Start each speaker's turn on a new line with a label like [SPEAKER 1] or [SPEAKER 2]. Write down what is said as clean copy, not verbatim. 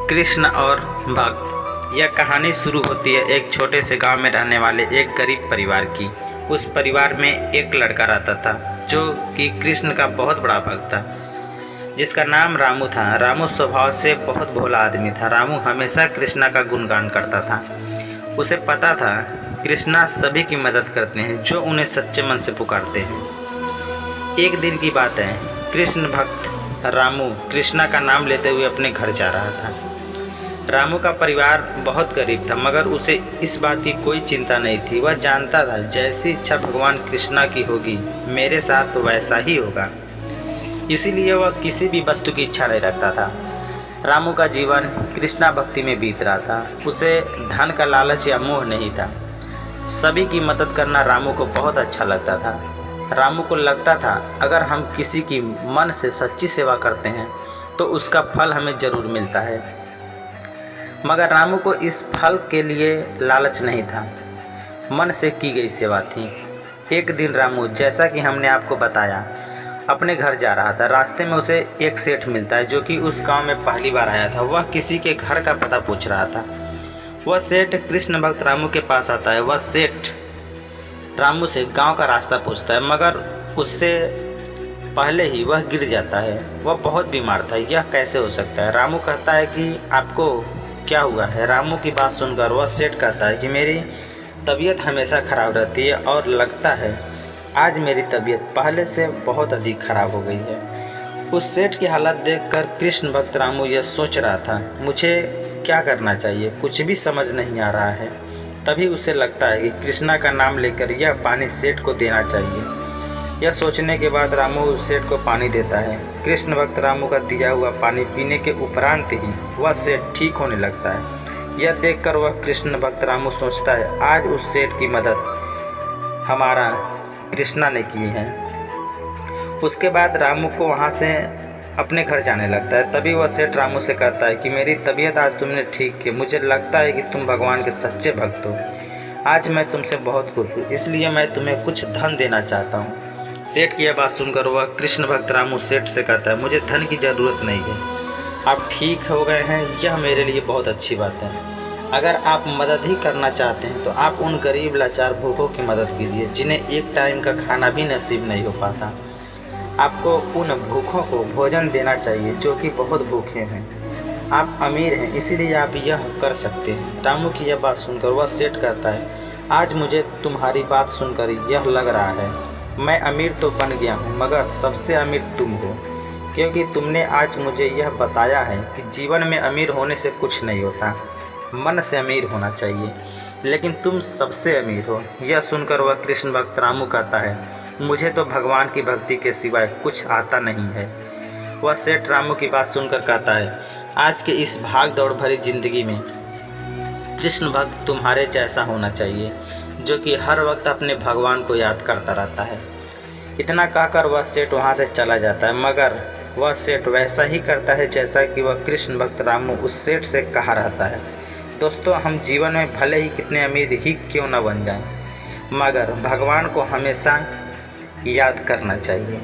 [SPEAKER 1] कृष्ण और भक्त। यह कहानी शुरू होती है एक छोटे से गांव में रहने वाले एक गरीब परिवार की। उस परिवार में एक लड़का रहता था जो कि कृष्ण का बहुत बड़ा भक्त था, जिसका नाम रामू था। रामू स्वभाव से बहुत भोला आदमी था। रामू हमेशा कृष्णा का गुणगान करता था। उसे पता था कृष्णा सभी की मदद करते हैं जो उन्हें सच्चे मन से पुकारते हैं। एक दिन की बात है, कृष्ण भक्त रामू कृष्णा का नाम लेते हुए अपने घर जा रहा था। रामू का परिवार बहुत गरीब था, मगर उसे इस बात की कोई चिंता नहीं थी। वह जानता था जैसी इच्छा भगवान कृष्णा की होगी मेरे साथ वैसा ही होगा। इसीलिए वह किसी भी वस्तु की इच्छा नहीं रखता था। रामू का जीवन कृष्णा भक्ति में बीत रहा था। उसे धन का लालच या मोह नहीं था। सभी की मदद करना रामू को बहुत अच्छा लगता था। रामू को लगता था अगर हम किसी की मन से सच्ची सेवा करते हैं तो उसका फल हमें ज़रूर मिलता है। मगर रामू को इस फल के लिए लालच नहीं था, मन से की गई सेवा थी। एक दिन रामू, जैसा कि हमने आपको बताया, अपने घर जा रहा था। रास्ते में उसे एक सेठ मिलता है जो कि उस गांव में पहली बार आया था। वह किसी के घर का पता पूछ रहा था। वह सेठ कृष्ण भक्त रामू के पास आता है। वह सेठ रामू से गांव का रास्ता पूछता है, मगर उससे पहले ही वह गिर जाता है। वह बहुत बीमार था। यह कैसे हो सकता है? रामू कहता है कि आपको क्या हुआ है? रामू की बात सुनकर वह सेठ कहता है कि मेरी तबीयत हमेशा ख़राब रहती है और लगता है आज मेरी तबीयत पहले से बहुत अधिक ख़राब हो गई है। उस सेठ की हालत देखकर कृष्ण भक्त रामू यह सोच रहा था, मुझे क्या करना चाहिए? कुछ भी समझ नहीं आ रहा है। तभी उसे लगता है कि कृष्णा का नाम लेकर यह पानी सेठ को देना चाहिए। यह सोचने के बाद रामू उस सेठ को पानी देता है। कृष्ण भक्त रामू का दिया हुआ पानी पीने के उपरांत ही वह सेठ ठीक होने लगता है। यह देखकर वह कृष्ण भक्त रामू सोचता है आज उस सेठ की मदद हमारा कृष्णा ने की है। उसके बाद रामू को वहाँ से अपने घर जाने लगता है। तभी वह सेठ रामू से कहता है कि मेरी तबीयत आज तुमने ठीक की। मुझे लगता है कि तुम भगवान के सच्चे भक्त हो। आज मैं तुमसे बहुत खुश हूँ, इसलिए मैं तुम्हें कुछ धन देना चाहता हूँ। सेठ की यह बात सुनकर वह कृष्ण भक्त रामू सेठ से कहता है, मुझे धन की ज़रूरत नहीं है, आप ठीक हो गए हैं, यह मेरे लिए बहुत अच्छी बात है। अगर आप मदद ही करना चाहते हैं तो आप उन गरीब लाचार भूखों की मदद कीजिए जिन्हें एक टाइम का खाना भी नसीब नहीं हो पाता। आपको उन भूखों को भोजन देना चाहिए जो कि बहुत भूखे हैं। आप अमीर हैं, इसीलिए आप यह कर सकते हैं। रामू की यह बात सुनकर वह सेठ कहता है, आज मुझे तुम्हारी बात सुनकर यह लग रहा है मैं अमीर तो बन गया हूँ, मगर सबसे अमीर तुम हो, क्योंकि तुमने आज मुझे यह बताया है कि जीवन में अमीर होने से कुछ नहीं होता, मन से अमीर होना चाहिए, लेकिन तुम सबसे अमीर हो। यह सुनकर वह कृष्ण भक्त रामू कहता है, मुझे तो भगवान की भक्ति के सिवाय कुछ आता नहीं है। वह सेठ रामू की बात सुनकर कहता है, आज के इस भाग दौड़ भरी जिंदगी में कृष्ण भक्त तुम्हारे जैसा होना चाहिए जो कि हर वक्त अपने भगवान को याद करता रहता है। इतना कहकर वह सेठ वहाँ से चला जाता है, मगर वह सेठ वैसा ही करता है जैसा कि वह कृष्ण भक्त रामू उस सेठ से कहा रहता है। दोस्तों, हम जीवन में भले ही कितने अमीर ही क्यों न बन जाएं, मगर भगवान को हमेशा याद करना चाहिए।